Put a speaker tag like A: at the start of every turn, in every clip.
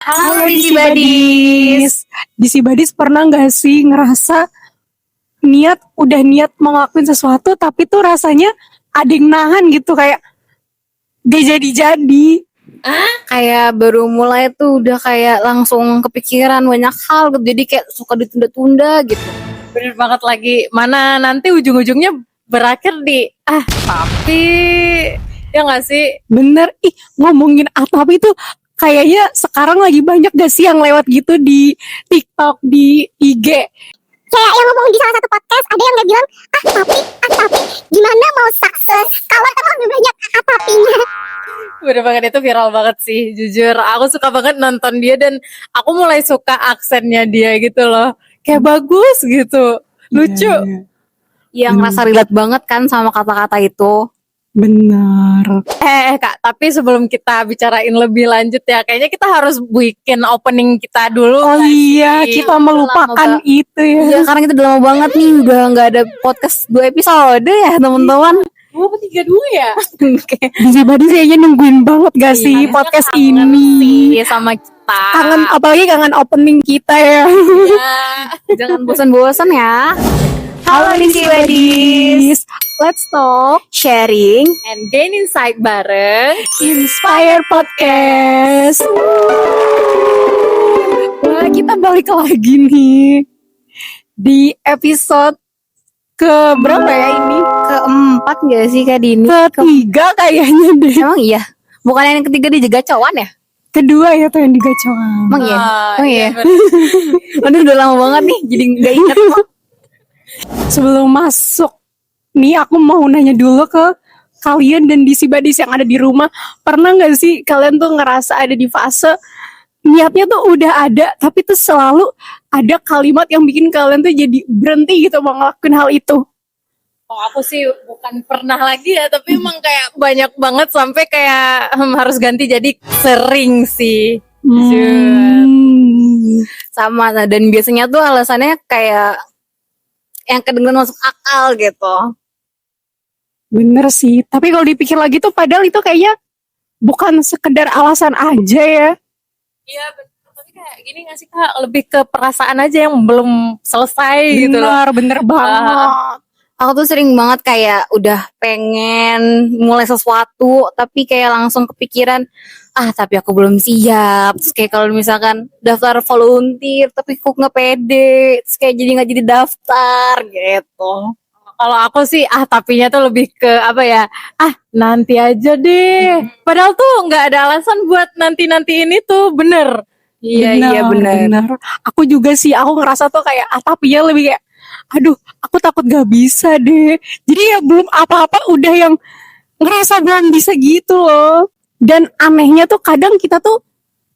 A: Halo DC Buddies. DC Buddies pernah gak sih ngerasa udah niat mau ngelakuin sesuatu tapi tuh rasanya ada yang nahan gitu, kayak gak jadi-jadi.
B: Kayak baru mulai tuh udah kayak langsung kepikiran banyak hal gitu, jadi kayak suka ditunda-tunda gitu.
C: Bener banget lagi, mana nanti ujung-ujungnya berakhir di tapi ya nggak sih?
A: Bener, ngomongin tapi tuh kayaknya sekarang lagi banyak gak sih yang lewat gitu di TikTok, di IG.
D: Kayak yang ngomong di salah satu podcast, ada yang gak bilang, tapi gimana mau sukses kalau terlalu banyak tapinya.
C: Bener banget, itu viral banget sih, jujur aku suka banget nonton dia dan aku mulai suka aksennya dia gitu loh, kayak bagus gitu, lucu.
B: Yang ngerasa relate banget kan sama kata-kata itu.
A: Bener.
C: Kak, tapi sebelum kita bicarain lebih lanjut ya, kayaknya kita harus bikin opening kita dulu.
A: Oh iya,
C: sih?
A: kita melupakan itu ya.
B: Iya, karena kita udah lama banget nih, udah gak ada podcast 2 episode ya teman-teman.
C: 32 ya?
A: DC Buddies kayaknya nungguin banget gak sih podcast ini.
C: Sih sama kita.
A: Kangen, apalagi kangen opening kita ya.
B: Jangan bosan-bosan ya.
A: Halo DC Buddies, let's talk,
B: Sharing
C: And gain insight bareng
A: Inspire Podcast. Wah, kita balik lagi nih di episode ke berapa ya ini?
B: keempat gak sih Kak Dini?
A: Ketiga kayaknya deh.
B: Emang iya? Bukan yang ketiga di Jegacoan ya?
A: Kedua ya tuh yang digacoan.
B: Emang iya? Emang iya?
C: bener.
B: Aduh udah lama banget nih, jadi gak inget kok.
A: Sebelum masuk nih, aku mau nanya dulu ke kalian dan DC Buddies yang ada di rumah. Pernah gak sih kalian tuh ngerasa ada di fase niatnya tuh udah ada, tapi tuh selalu ada kalimat yang bikin kalian tuh jadi berhenti gitu mau ngelakuin hal itu?
C: Oh, aku sih bukan pernah lagi ya, tapi emang kayak banyak banget sampai kayak harus ganti jadi sering sih.
B: Sama, nah, dan biasanya tuh alasannya kayak yang kedengeran masuk akal gitu.
A: Bener sih, tapi kalau dipikir lagi tuh padahal itu kayaknya bukan sekedar alasan aja ya.
C: Iya, betul. Tapi kayak gini gak sih Kak, lebih ke perasaan aja yang belum selesai gitu loh.
A: Bener banget.
B: Aku tuh sering banget kayak udah pengen mulai sesuatu, tapi kayak langsung kepikiran, tapi aku belum siap. Terus kayak kalau misalkan daftar volunteer, tapi kok nggak pede, terus kayak jadi nggak jadi daftar gitu.
C: Kalau aku sih tapinya tuh lebih ke apa ya, nanti aja deh. Padahal tuh nggak ada alasan buat nanti ini tuh, bener.
B: Iya benar.
A: Aku juga sih, aku ngerasa tuh kayak tapinya lebih kayak, aduh aku takut gak bisa deh. Jadi ya belum apa-apa udah yang ngerasa belum bisa gitu loh. Dan anehnya tuh kadang kita tuh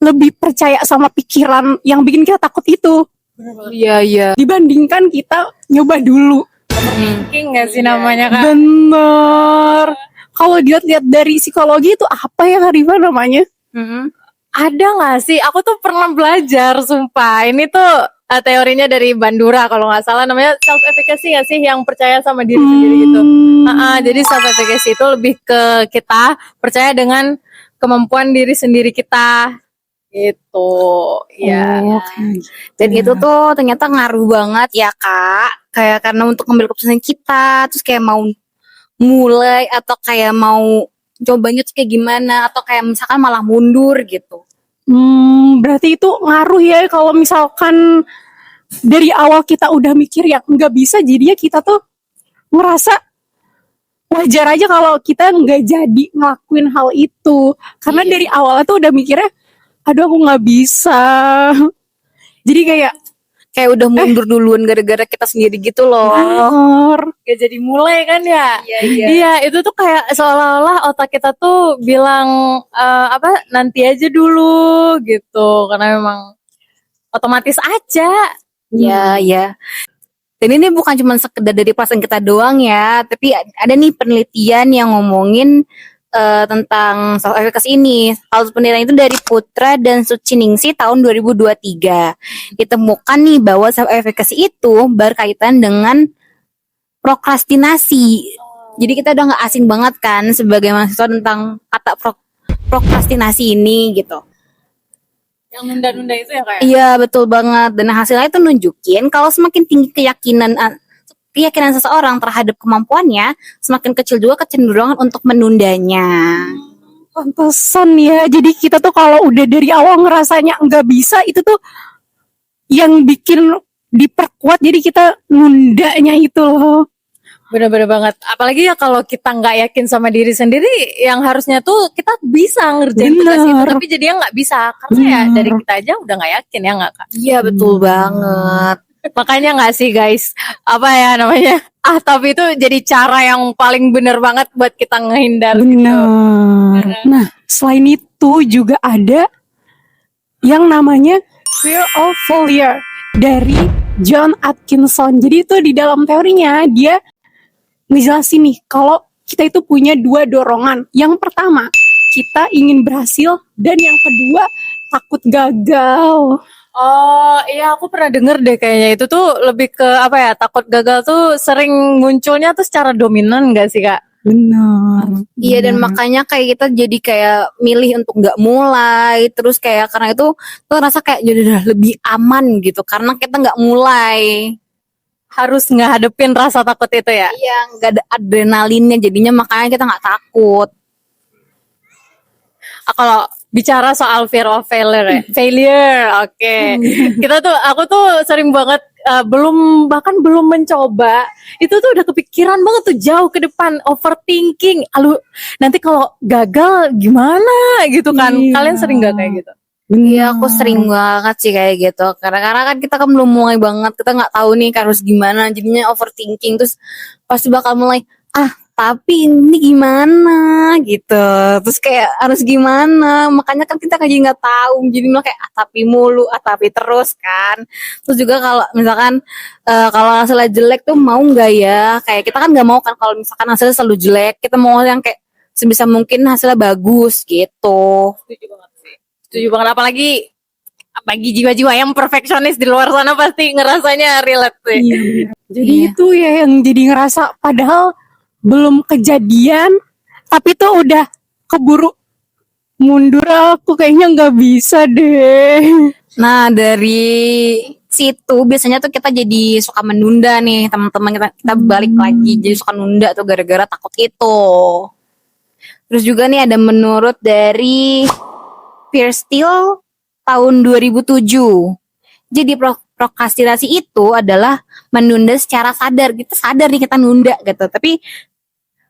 A: lebih percaya sama pikiran yang bikin kita takut itu
B: Iya.
A: dibandingkan kita nyoba dulu.
C: Thinking gak sih namanya Kak?
A: Bener. Kalau dilihat dari psikologi itu apa ya Kak Riva namanya?
C: Ada gak sih? Aku tuh pernah belajar, sumpah. Ini tuh teorinya dari Bandura kalau nggak salah, namanya self efficacy gak sih, yang percaya sama diri sendiri gitu. Jadi self efficacy itu lebih ke kita percaya dengan kemampuan diri sendiri kita gitu ya.
B: Dan itu tuh ternyata ngaruh banget ya Kak. Kayak karena untuk ngambil keputusan kita, terus kayak mau mulai atau kayak mau cobanya tuh kayak gimana, atau kayak misalkan malah mundur gitu.
A: Berarti itu ngaruh ya kalau misalkan dari awal kita udah mikir yang nggak bisa, jadinya kita tuh ngerasa wajar aja kalau kita nggak jadi ngelakuin hal itu, karena dari awal tuh udah mikirnya, aduh aku nggak bisa. Jadi kayak
B: udah mundur duluan gara-gara kita sendiri gitu loh.
C: Gak jadi mulai kan ya. Iya, itu tuh kayak seolah-olah otak kita tuh bilang nanti aja dulu gitu, karena memang otomatis aja.
B: Iya. Dan ini bukan cuma sekedar dari perasaan kita doang ya, tapi ada nih penelitian yang ngomongin tentang self efficacy ini. Hasil penelitian itu dari Putra dan Suciningsi tahun 2023. Ditemukan nih bahwa self efficacy itu berkaitan dengan prokrastinasi. Jadi kita udah nggak asing banget kan sebagai mahasiswa tentang kata prokrastinasi ini gitu.
C: Yang nunda-nunda itu ya kayak.
B: Iya betul banget, dan hasilnya itu nunjukin kalau semakin tinggi keyakinan seseorang terhadap kemampuannya, semakin kecil juga kecenderungan untuk menundanya.
A: Pantesan ya. Jadi kita tuh kalau udah dari awal ngerasanya nggak bisa, itu tuh yang bikin diperkuat. Jadi kita nundanya itu loh.
C: Bener-bener banget. Apalagi ya kalau kita nggak yakin sama diri sendiri, yang harusnya tuh kita bisa ngerjain tugas itu,
A: Bener.
C: tapi jadinya nggak bisa karena ya
A: Bener.
C: dari kita aja udah nggak yakin ya nggak Kak?
B: Iya betul banget.
C: Makanya nggak sih guys, apa ya namanya? Tapi itu jadi cara yang paling bener banget buat kita ngehindar gitu.
A: Benar. Nah, selain itu juga ada yang namanya fear of failure dari John Atkinson. Jadi itu di dalam teorinya dia ngejelasin nih kalau kita itu punya dua dorongan. Yang pertama, kita ingin berhasil, dan yang kedua takut gagal.
C: Oh iya, aku pernah denger deh kayaknya itu tuh lebih ke apa ya, takut gagal tuh sering munculnya tuh secara dominan gak sih Kak?
A: Benar.
B: Iya, dan makanya kayak kita jadi kayak milih untuk nggak mulai, terus kayak karena itu tuh rasa kayak jadi udah lebih aman gitu karena kita nggak mulai.
C: Harus ngehadepin rasa takut itu ya?
B: Iya, nggak ada adrenalinnya, jadinya makanya kita nggak takut.
C: Kalau bicara soal fear of failure, oke. Kita tuh, aku tuh sering banget bahkan belum mencoba, itu tuh udah kepikiran banget tuh jauh ke depan, overthinking. Nanti kalau gagal gimana gitu kan?
A: Iya.
C: Kalian sering gak kayak gitu?
B: Iya, aku sering banget sih kayak gitu. Karena kan kita kan belum mulai banget, kita nggak tahu nih harus gimana, jadinya overthinking. Terus pasti bakal mulai, tapi ini gimana gitu. Terus kayak harus gimana, makanya kan kita jadi nggak tahu. Jadi malah kayak tapi mulu, tapi terus kan. Terus juga kalau misalkan kalau hasilnya jelek tuh mau nggak ya? Kayak kita kan nggak mau kan kalau misalkan hasilnya selalu jelek. Kita mau yang kayak sebisa mungkin hasilnya bagus gitu.
C: Setuju banget sih. Setuju banget, apalagi bagi jiwa-jiwa yang perfeksionis di luar sana pasti ngerasanya relate sih.
A: Iya, benar. Jadi
B: Iya.
A: itu ya yang jadi ngerasa padahal belum kejadian, tapi tuh udah keburu mundur. Aku kayaknya nggak bisa deh.
B: Nah, dari situ biasanya tuh kita jadi suka menunda nih, teman-teman, kita balik lagi jadi suka nunda tuh gara-gara takut itu. Terus juga nih ada menurut dari Pierce Steele tahun 2007. Jadi prokrastinasi itu adalah menunda secara sadar. Kita sadar nih kita nunda gitu, tapi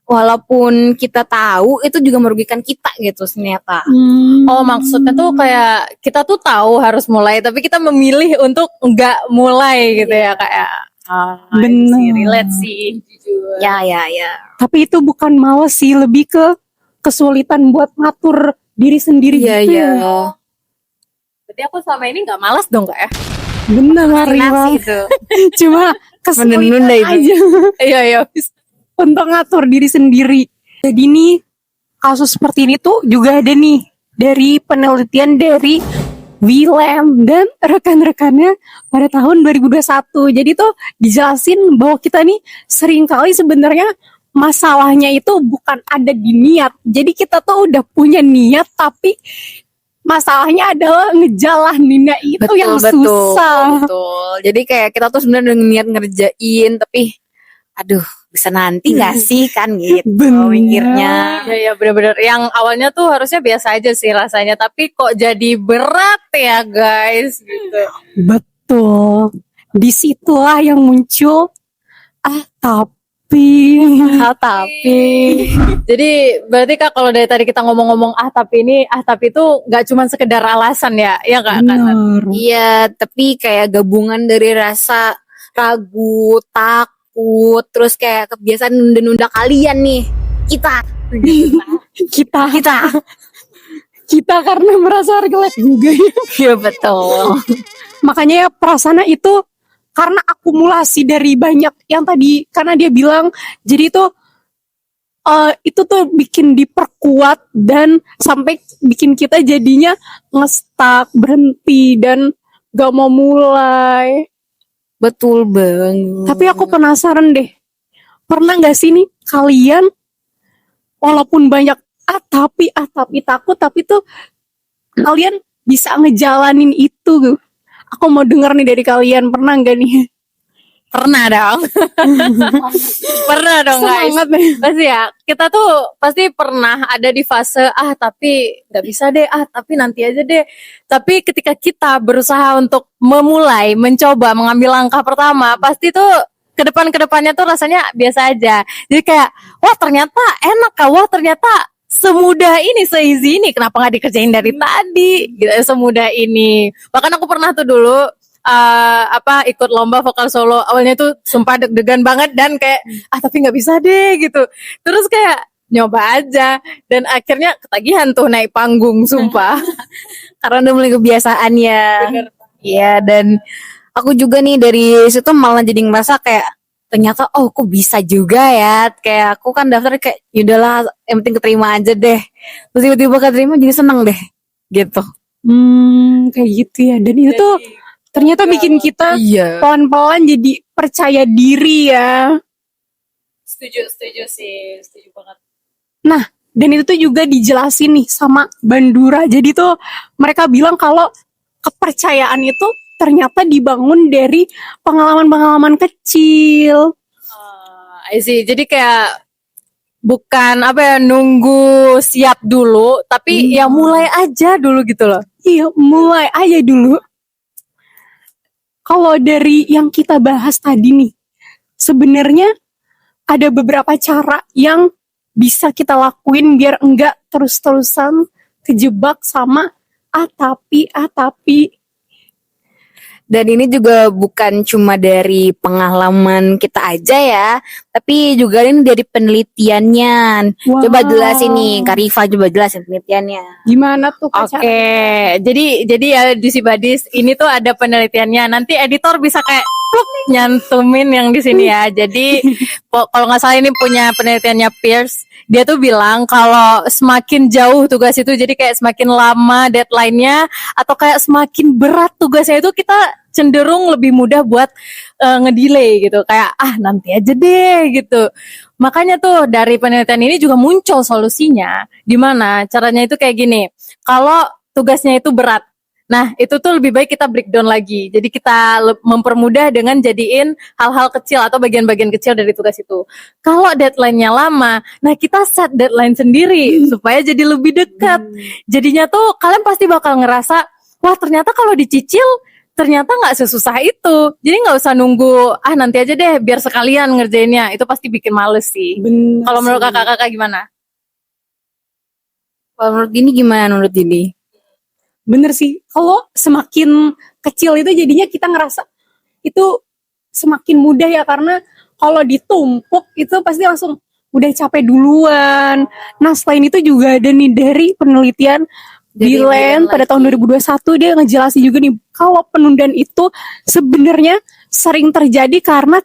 B: walaupun kita tahu itu juga merugikan kita gitu ternyata.
C: Oh, maksudnya tuh kayak kita tuh tahu harus mulai, tapi kita memilih untuk nggak mulai gitu ya kayak.
A: Bener.
C: Sih, relate sih, jujur.
B: Ya.
A: Tapi itu bukan males sih, lebih ke kesulitan buat ngatur diri sendiri
B: Iya,
A: gitu
B: iya.
A: ya.
C: Berarti aku selama ini nggak malas dong Kak ya?
A: Benar,
B: Prokrastinasi
A: Rima.
B: itu.
A: Cuma kesulitan
B: Menunda itu.
A: aja
C: Iya.
A: untuk ngatur diri sendiri. Jadi nih kasus seperti ini tuh juga ada nih dari penelitian dari Willem dan rekan-rekannya pada tahun 2021. Jadi tuh dijelasin bahwa kita nih seringkali sebenarnya masalahnya itu bukan ada di niat. Jadi kita tuh udah punya niat, tapi masalahnya adalah ngejalaninnya itu yang susah.
B: Betul. Jadi kayak kita tuh sebenarnya udah niat ngerjain, tapi aduh bisa nanti nggak sih kan gitu
A: Bener.
B: mikirnya.
C: Iya benar-benar. Yang awalnya tuh harusnya biasa aja sih rasanya, tapi kok jadi berat ya guys gitu.
A: Betul. Disitulah yang muncul tapi
C: Jadi berarti Kak kalau dari tadi kita ngomong-ngomong tapi itu nggak cuma sekedar alasan ya Kak?
A: benar.
B: Iya, tapi kayak gabungan dari rasa ragu, takut, terus kayak kebiasaan nunda-nunda kalian nih.
A: Kita karena merasa relate juga ya.
B: Iya betul.
A: Makanya ya perasaan itu karena akumulasi dari banyak yang tadi, karena dia bilang jadi itu tuh bikin diperkuat dan sampai bikin kita jadinya ngestak, berhenti dan gak mau mulai.
B: Betul banget.
A: Tapi aku penasaran deh, pernah gak sih nih kalian walaupun banyak tapi takut, tapi tuh kalian bisa ngejalanin itu. Aku mau denger nih dari kalian, pernah nggak nih?
C: Pernah dong. Pernah dong guys.
A: Semangat nih.
C: Pasti ya, kita tuh pasti pernah ada di fase tapi nggak bisa deh, tapi nanti aja deh. Tapi ketika kita berusaha untuk memulai, mencoba, mengambil langkah pertama, pasti tuh kedepannya tuh rasanya biasa aja. Jadi kayak, wah ternyata enak kah, wah ternyata semudah ini, se-easy ini, kenapa nggak dikerjain dari tadi, gitu, semudah ini. Bahkan aku pernah tuh dulu ikut lomba vokal solo, awalnya tuh sumpah deg-degan banget dan kayak tapi nggak bisa deh gitu, terus kayak nyoba aja dan akhirnya ketagihan tuh naik panggung, sumpah.
B: Karena udah mulai kebiasaan ya. Iya, dan aku juga nih dari situ malah jadi ngerasa kayak ternyata kok bisa juga ya. Kayak aku kan daftar kayak yaudahlah yang penting keterima aja deh. Terus tiba-tiba keterima jadi seneng deh gitu.
A: Kayak gitu ya. Dan itu tuh ternyata bikin kita
B: Iya.
A: pelan-pelan jadi percaya diri ya.
C: Setuju sih, setuju banget.
A: Nah, dan itu tuh juga dijelasin nih sama Bandura. Jadi tuh mereka bilang kalau kepercayaan itu ternyata dibangun dari pengalaman-pengalaman kecil.
C: I see. Jadi kayak bukan nunggu siap dulu, tapi ya mulai aja dulu gitu loh.
A: Iya, mulai aja dulu. Kalau dari yang kita bahas tadi nih, sebenarnya ada beberapa cara yang bisa kita lakuin biar enggak terus-terusan kejebak sama tapi.
B: Dan ini juga bukan cuma dari pengalaman kita aja ya, tapi juga ini dari penelitiannya.
A: Wow.
B: Coba jelasin nih, Kak Rifa coba jelasin penelitiannya.
A: Gimana tuh Kak
C: Oke,
A: cara?
C: jadi ya di si Badis ini tuh ada penelitiannya. Nanti editor bisa kayak pluk, nyantumin yang di sini ya. Jadi kalau nggak salah ini punya penelitiannya Pierce. Dia tuh bilang kalau semakin jauh tugas itu, jadi kayak semakin lama deadline-nya atau kayak semakin berat tugasnya itu, kita cenderung lebih mudah buat ngedelay gitu. Kayak nanti aja deh gitu. Makanya tuh dari penelitian ini juga muncul solusinya. Gimana? Caranya itu kayak gini. Kalau tugasnya itu berat, nah itu tuh lebih baik kita breakdown lagi. Jadi kita mempermudah dengan jadiin hal-hal kecil atau bagian-bagian kecil dari tugas itu. Kalau deadline-nya lama, nah kita set deadline sendiri supaya jadi lebih dekat. Jadinya tuh kalian pasti bakal ngerasa, wah ternyata kalau dicicil ternyata nggak sesusah itu. Jadi nggak usah nunggu nanti aja deh biar sekalian ngerjainnya. Itu pasti bikin males sih.
A: Bener
C: Kalau menurut
A: sih.
C: kakak-kakak gimana?
B: Kalau menurut Dini gimana menurut Dini?
A: Bener sih, kalau semakin kecil itu jadinya kita ngerasa itu semakin mudah ya, karena kalau ditumpuk itu pasti langsung udah capek duluan. Nah selain itu juga ada nih dari penelitian Bilen pada tahun 2021, dia ngejelasin juga nih kalau penundaan itu sebenarnya sering terjadi karena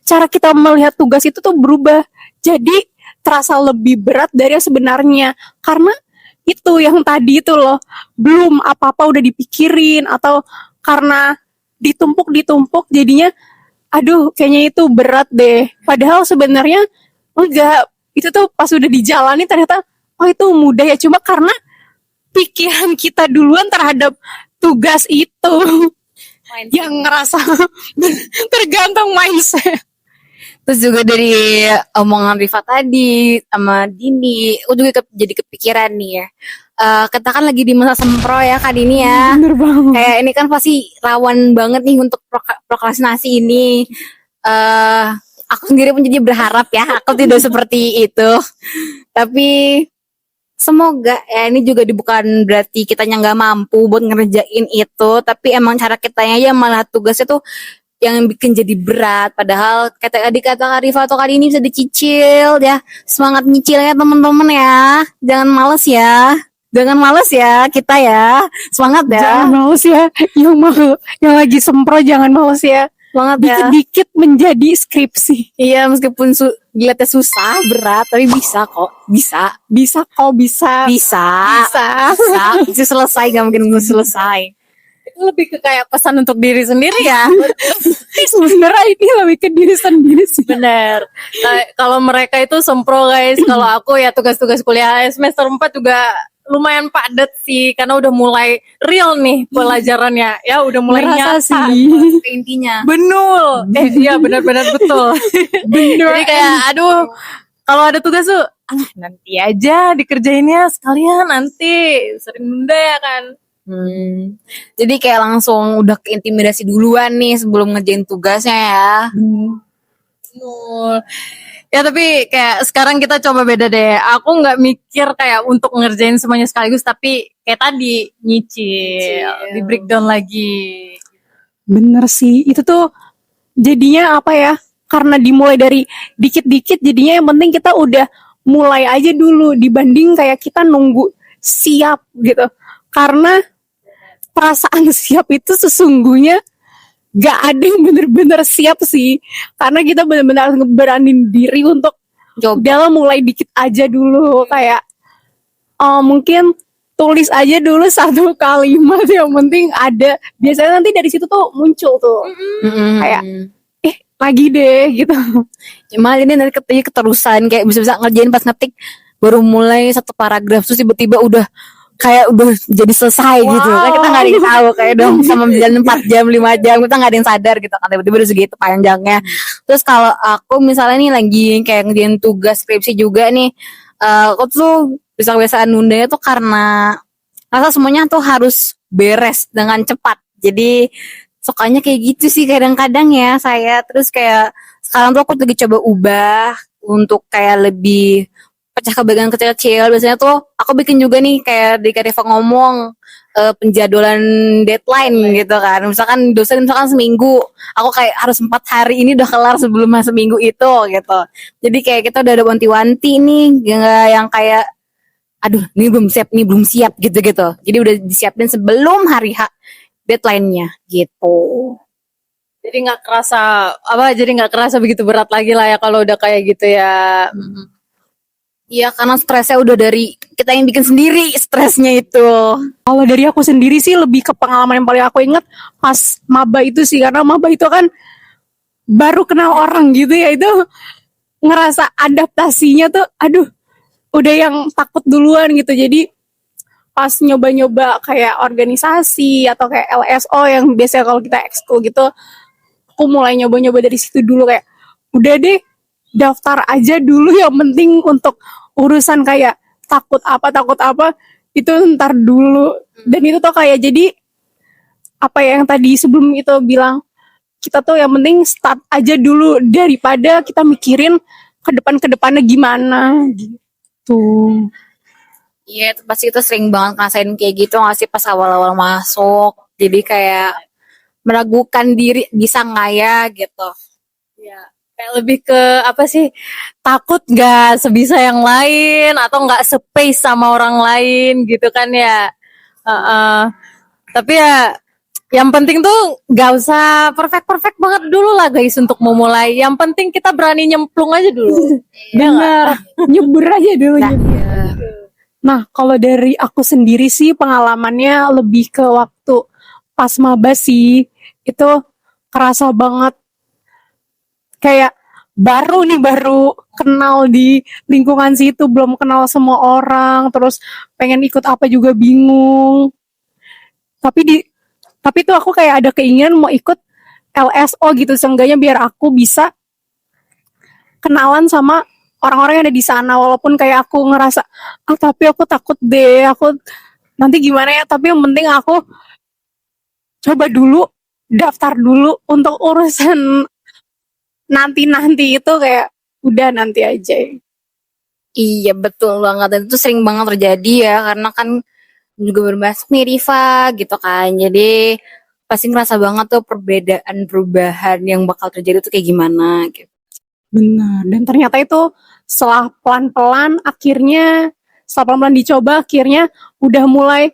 A: cara kita melihat tugas itu tuh berubah. Jadi terasa lebih berat dari yang sebenarnya, karena itu yang tadi itu loh, belum apa-apa udah dipikirin, atau karena ditumpuk jadinya aduh kayaknya itu berat deh, padahal sebenarnya enggak, itu tuh pas udah dijalani ternyata itu mudah ya, cuma karena pikiran kita duluan terhadap tugas itu yang ngerasa tergantung mindset.
B: Terus juga dari omongan Rifa tadi sama Dini, aku juga jadi kepikiran nih ya. Kita kan lagi di masa sempro ya Kak Dini ya.
A: Bener banget.
B: Kayak ini kan pasti rawan banget nih untuk prokrastinasi ini. Aku sendiri pun jadi berharap ya, aku tidak seperti itu. Tapi semoga ya ini juga bukan berarti kitanya nggak mampu buat ngerjain itu, tapi emang cara kitanya ya malah tugasnya tuh yang bikin jadi berat. Padahal kata Kak Rifa atau Kak Dini bisa dicicil ya. Semangat nyicilnya teman-teman ya. Jangan males ya kita ya. Semangat ya.
A: Jangan males ya, yang lagi sempro jangan males ya.
B: Semangat ya.
A: Dikit-dikit menjadi skripsi.
B: Iya, meskipun dilihatnya susah, berat, tapi bisa kok. Bisa.
A: Bisa.
B: Bisa selesai, gak mungkin selesai.
C: Itu lebih ke kayak pesan untuk diri sendiri ya.
A: Sebenarnya ini lebih ke diri sendiri sih.
C: Bener. Kalau mereka itu sempro guys, kalau aku ya tugas-tugas kuliah semester 4 juga lumayan padat sih karena udah mulai real nih pelajarannya ya, udah mulai
A: Ngerasa
C: nyata.
A: sih.
B: Intinya.
C: Benul. Iya benar-benar betul. Jadi kayak aduh, kalau ada tugas tuh nanti aja dikerjainnya sekalian, nanti sering nunda ya kan.
B: Jadi kayak langsung udah keintimidasi duluan nih sebelum ngerjain tugasnya ya.
C: Betul. Ya tapi kayak sekarang kita coba beda deh. Aku nggak mikir kayak untuk ngerjain semuanya sekaligus, tapi kayak tadi nyicil, di breakdown lagi.
A: Bener sih, itu tuh jadinya apa ya, karena dimulai dari dikit-dikit, jadinya yang penting kita udah mulai aja dulu dibanding kayak kita nunggu siap gitu. Karena perasaan siap itu sesungguhnya gak ada yang bener-bener siap sih, karena kita bener-bener ngeberanin diri untuk
B: Coba.
A: udah lah, mulai dikit aja dulu, kayak mungkin tulis aja dulu satu kalimat yang penting ada, biasanya nanti dari situ tuh muncul tuh kayak lagi deh gitu.
B: Malah ini nanti keterusan kayak bisa-bisa ngerjain pas ngetik baru mulai satu paragraf terus tiba-tiba udah kayak udah jadi selesai gitu kan, kita nggak ada yang tahu kayak dong sama jalan 4 jam 5 jam kita nggak ada yang sadar gitu kan tiba-tiba udah segitu panjangnya. Terus kalau aku misalnya nih lagi kayak ngerjain tugas skripsi juga nih, aku tuh bisa kebiasaan nundanya tuh karena rasa semuanya tuh harus beres dengan cepat, jadi sukanya kayak gitu sih kadang-kadang ya saya. Terus kayak sekarang tuh aku lagi coba ubah untuk kayak lebih pecah ke bagian kecil-kecil. Biasanya tuh aku bikin juga nih kayak di Kak Deva ngomong penjadwalan deadline gitu kan. Misalkan dosen misalkan seminggu, aku kayak harus 4 hari ini udah kelar sebelum seminggu itu gitu. Jadi kayak kita udah ada wanti-wanti nih, nggak yang kayak aduh ini belum siap gitu-gitu. Jadi udah disiapin sebelum hari deadline-nya gitu.
C: Jadi nggak kerasa begitu berat lagi lah ya kalau udah kayak gitu ya.
B: Iya, karena stresnya udah dari kita yang bikin sendiri stresnya itu.
A: Kalau dari aku sendiri sih lebih ke pengalaman yang paling aku inget pas maba itu sih, karena maba itu kan baru kenal orang gitu ya, itu ngerasa adaptasinya tuh aduh udah yang takut duluan gitu. Jadi pas nyoba-nyoba kayak organisasi atau kayak LSO yang biasanya kalau kita ekskul gitu, aku mulai nyoba-nyoba dari situ dulu, kayak udah deh daftar aja dulu, yang penting untuk urusan kayak takut apa itu ntar dulu. Dan itu tuh kayak jadi apa yang tadi sebelum itu bilang, kita tuh yang penting start aja dulu daripada kita mikirin ke depannya gimana gitu.
B: Iya, itu pasti kita sering banget ngerasain kayak gitu nggak sih pas awal-awal masuk. Jadi kayak meragukan diri bisa nggak ya gitu.
C: Ya, kayak lebih ke apa sih? Takut nggak sebisa yang lain atau nggak space sama orang lain gitu kan ya. Tapi ya yang penting tuh nggak usah perfect banget dulu lah guys untuk memulai. Yang penting kita berani nyemplung aja dulu.
A: Bener, nyebur aja dulu. Nah, kalau dari aku sendiri sih pengalamannya lebih ke waktu pas maba sih. Itu kerasa banget kayak baru kenal di lingkungan situ, belum kenal semua orang, terus pengen ikut apa juga bingung. Tapi tuh aku kayak ada keinginan mau ikut LSO gitu, seenggaknya biar aku bisa kenalan sama orang-orang yang ada di sana, walaupun kayak aku ngerasa tapi aku takut deh, aku nanti gimana ya, tapi yang penting aku coba dulu, daftar dulu untuk urusan nanti itu kayak udah nanti aja.
B: Iya betul banget, dan itu sering banget terjadi ya karena kan juga bermasuk nih Riva gitu kan. Jadi pasti ngerasa banget tuh perubahan yang bakal terjadi tuh kayak gimana gitu.
A: Benar, dan ternyata itu setelah pelan-pelan dicoba, akhirnya udah mulai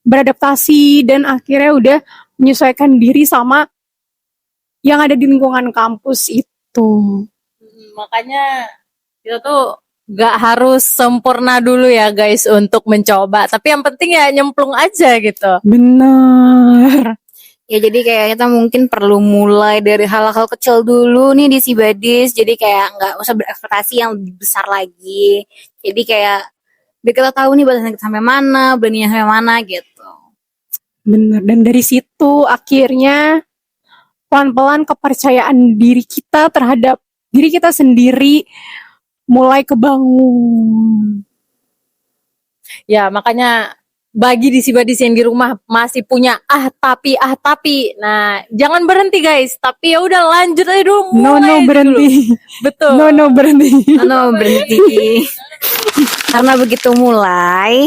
A: beradaptasi dan akhirnya udah menyesuaikan diri sama yang ada di lingkungan kampus itu.
C: Makanya kita tuh gak harus sempurna dulu ya guys untuk mencoba. Tapi yang penting ya nyemplung aja gitu.
A: Benar.
B: Ya jadi kayak kita mungkin perlu mulai dari hal-hal kecil dulu nih di Sibadis. Jadi kayak nggak usah berekspektasi yang lebih besar lagi. Jadi kayak biar kita tahu nih batasan kita sampai mana, beraninya sampai mana gitu.
A: Bener. Dan dari situ akhirnya pelan-pelan kepercayaan diri kita terhadap diri kita sendiri mulai kebangun.
C: Ya, makanya bagi disi-badis yang di rumah masih punya tapi. Nah, jangan berhenti guys, tapi ya udah lanjut aja dulu.
A: No
C: mulai aja
A: berhenti.
C: dulu. Betul.
A: No berhenti.
B: Berhenti. Karena begitu mulai,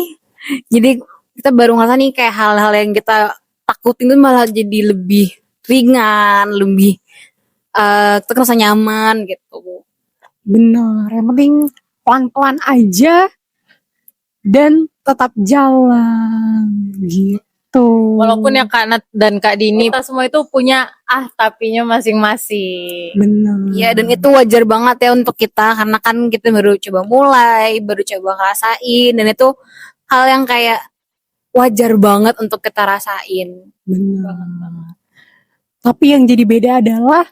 B: jadi kita baru ngerasa nih kayak hal-hal yang kita takutin itu malah jadi lebih ringan, lebih kita ngerasa nyaman gitu.
A: Bener. Yang penting pelan-pelan aja dan tetap jalan gitu.
C: Walaupun ya Kak Nat dan Kak Dini, kita semua itu punya tapinya masing-masing.
A: Bener.
B: Ya, dan itu wajar banget ya untuk kita karena kan kita baru coba mulai, baru coba ngerasain, dan itu hal yang kayak wajar banget untuk kita rasain.
A: Bener. Tapi yang jadi beda adalah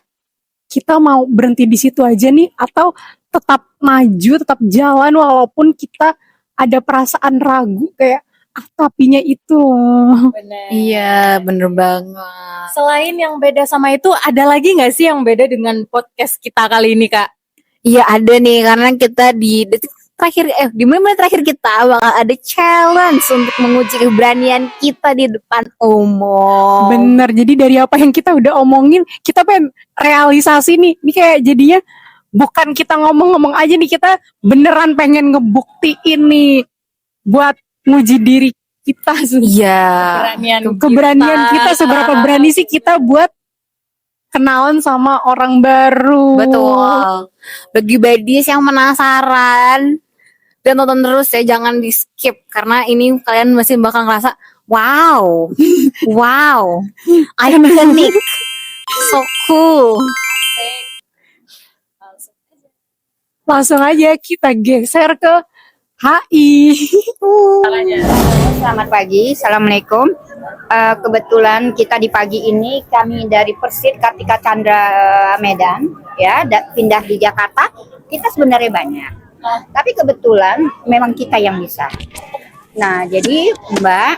A: kita mau berhenti di situ aja nih atau tetap maju, tetap jalan walaupun kita ada perasaan ragu kayak tapinya itu loh.
C: Bener.
B: Iya, bener banget.
C: Selain yang beda sama itu, ada lagi nggak sih yang beda dengan podcast kita kali ini Kak?
B: Iya, ada nih karena kita di detik terakhir di menit terakhir kita bakal ada challenge untuk menguji keberanian kita di depan umum.
A: Bener, jadi dari apa yang kita udah omongin, kita pengen realisasi nih. Ini kayak jadinya bukan kita ngomong-ngomong aja nih, kita beneran pengen ngebuktiin nih buat nguji diri kita.
B: Iya.
A: Keberanian kita seberapa berani sih kita buat kenalan sama orang baru.
B: Betul. Bagi badis yang penasaran dan nonton terus ya, jangan di skip karena ini kalian masih bakal ngerasa wow, iconic, so cool.
A: Langsung aja kita geser ke HI.
E: Selamat pagi, assalamualaikum. Kebetulan kita di pagi ini kami dari Persit Kartika Chandra Medan, ya, pindah di Jakarta. Kita sebenarnya banyak, tapi kebetulan memang kita yang bisa. Nah, jadi Mbak,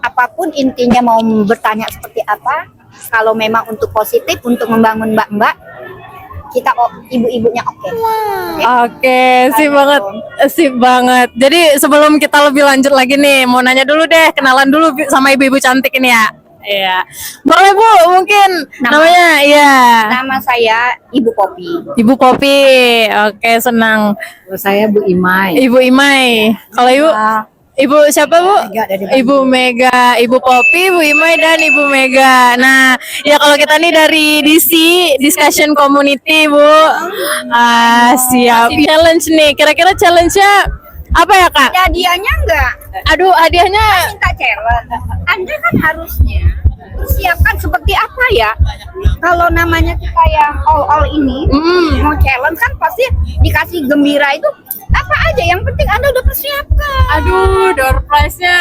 E: apapun intinya mau bertanya seperti apa, kalau memang untuk positif, untuk membangun Mbak-mbak, kita ibu-ibunya oke.
C: Oke, sip banget. Jadi sebelum kita lebih lanjut lagi nih, mau nanya dulu deh, kenalan dulu sama ibu-ibu cantik ini ya. Iya. Boleh Bu, mungkin namanya iya.
E: Nama saya Ibu Popi.
C: Ibu Popi. Oke, senang.
E: Saya Bu Imai.
C: Ibu Imai. Kalau Ibu Ibu siapa Bu? Ibu Mega, Ibu Popi, Ibu Imai dan Ibu Mega. Nah, ya kalau kita nih dari DC Discussion Community Bu, siap. Challenge nih, kira-kira challenge-nya apa ya Kak?
E: Hadiahnya enggak?
C: Aduh, hadiahnya
E: Minta challenge. Anda kan harusnya persiapkan seperti apa ya? Kalau namanya kita yang all ini mau challenge kan pasti dikasih gembira itu apa aja, yang penting Anda udah persiapkan.
C: aduh, door prize-nya.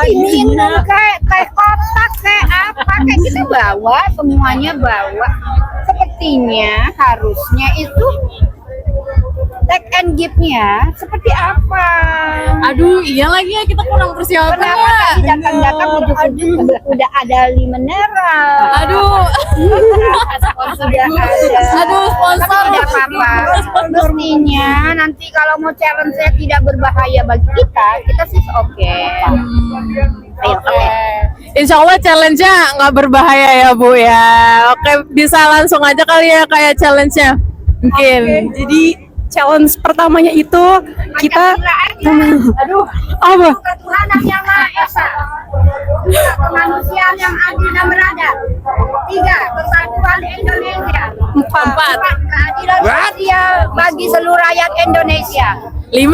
E: Minum kayak kotak kayak apa, kayak kita bawa semuanya bawa. Sepertinya harusnya itu take and give-nya seperti apa?
C: Aduh, iya lagi ya, kita kurang persiapan
E: Kenapa
C: ya.
E: tadi datang-datang ujuk-ujuk udah ada mineral?
C: Aduh,
E: Sudah ada.
C: aduh, sponsor.
E: Tapi tidak apa-apa. Mestinya nanti kalau mau challenge saya tidak berbahaya bagi kita sih oke. Ayo, oke.
C: Insya Allah challenge-nya nggak berbahaya ya Bu ya. Oke, bisa langsung aja kali ya kayak challenge-nya. Mungkin.
A: Jadi challenge pertamanya itu kita
E: Aduh,
A: apa?
E: ketuhanan yang Maha Esa, kemanusiaan yang adil dan beradab, 3, kesatuan Indonesia, 4, keadilan sosial bagi seluruh rakyat Indonesia,
C: 5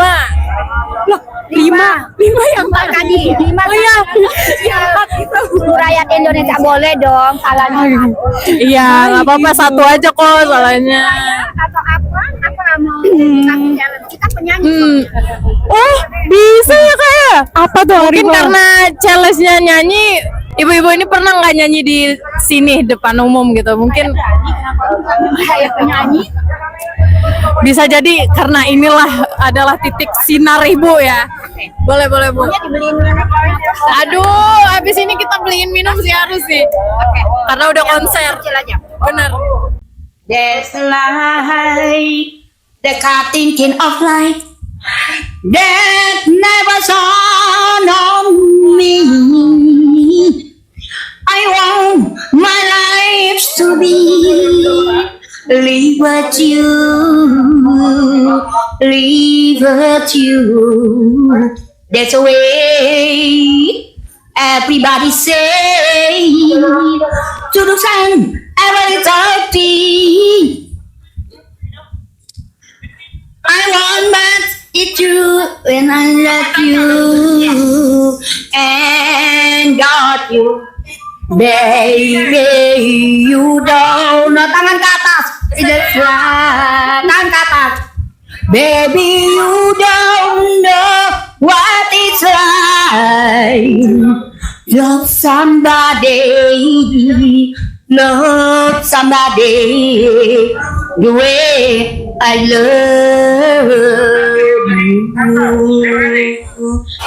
C: yang
E: Empat tadi, 5
C: Oh iya.
E: seluruh rakyat Indonesia. Boleh dong, salahnya
C: Iya, nggak apa-apa, satu aja kok salahnya.
E: atau apa mau kita challenge, kita penyanyi.
C: Oh, bisa ya kayak.
A: Apa tuh
C: Mungkin
A: Arifah?
C: karena challenge-nya nyanyi, ibu-ibu ini pernah nggak nyanyi di sini depan umum gitu? Mungkin
E: Kayak penyanyi.
C: Bisa jadi karena inilah adalah titik sinar ibu ya. Boleh Bu.
E: Dibeliin minum.
C: Aduh, habis ini kita beliin minum sih harus sih. Karena udah konser.
E: Kecil aja.
C: Bener.
F: There's a light, the cutting king of light that never shone on me. I want my life to be live with you, live with you. That's the way everybody say to the sun. Every I want but it's you when I love you and got you, baby. You don't know. Tangan ke atas, tangan ke atas, baby. You don't know what it's like. Love somebody. Love somebody the way I love you.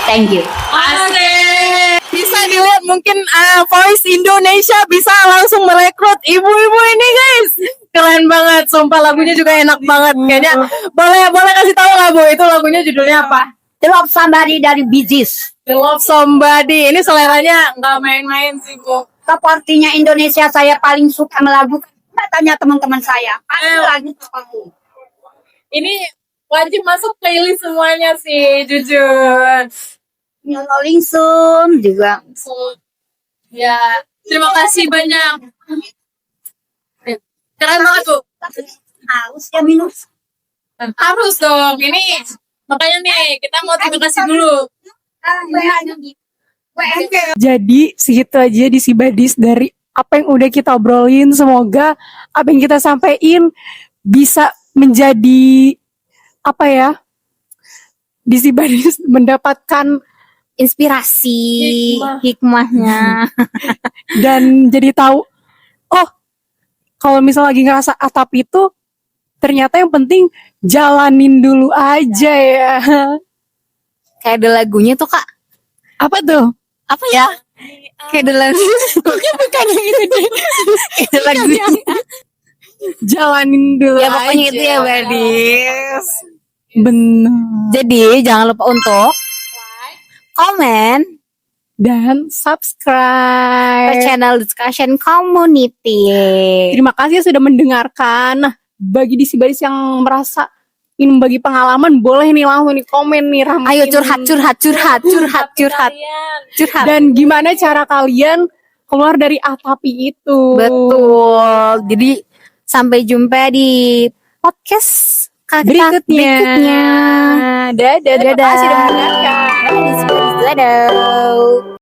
F: Thank you.
C: Asik. Bisa dilihat mungkin Voice Indonesia bisa langsung merekrut ibu-ibu ini guys. Keren banget, sumpah lagunya juga enak banget kayaknya. Boleh kasih tahu nggak Bu, itu lagunya judulnya apa?
E: The Love Somebody dari Bee Gees.
C: The Love Somebody. Ini seleranya nggak main-main sih Bu.
E: Sepertinya Indonesia saya paling suka lagu. Tanya teman-teman saya. Lagu terbaru.
C: Ini wajib masuk playlist semuanya sih, jujur.
E: Rolling Stone juga.
C: Ya, terima kasih banyak. Keren banget Bu.
E: Haus ya minum.
C: Harus dong. Ini makanya nih kita mau terima kasih dulu.
A: Jadi segitu aja di Sibadis dari apa yang udah kita obrolin. Semoga apa yang kita sampaikan bisa menjadi apa ya, di Sibadis mendapatkan
B: Inspirasi, hikmahnya.
A: dan jadi tahu, oh kalau misal lagi ngerasa atap itu ternyata yang penting jalanin dulu aja ya.
B: Kayak ada lagunya tuh Kak.
A: Apa tuh?
B: Apa ya? Kayak ada lagu.
A: Bukan yang itu deh.
B: Kayak ada lagunya.
A: Jalanin dulu
B: Ya pokoknya
A: aja.
B: itu ya Badis.
A: Bener.
B: Jadi jangan lupa untuk komen
A: Dan
B: ke
A: subscribe.
B: channel Discussion Community.
A: Terima kasih sudah mendengarkan. Nah, bagi di Sibadis yang merasa ingin bagi pengalaman, boleh nih langsung nih komen nih, ramein.
B: Ayo curhat.
A: Dan gimana cara kalian keluar dari atapi itu?
B: Betul. Jadi sampai jumpa di podcast berikutnya.
A: Dadah. Terima
B: Dadah.
A: kasih sudah mendengarkan.
B: Dadah.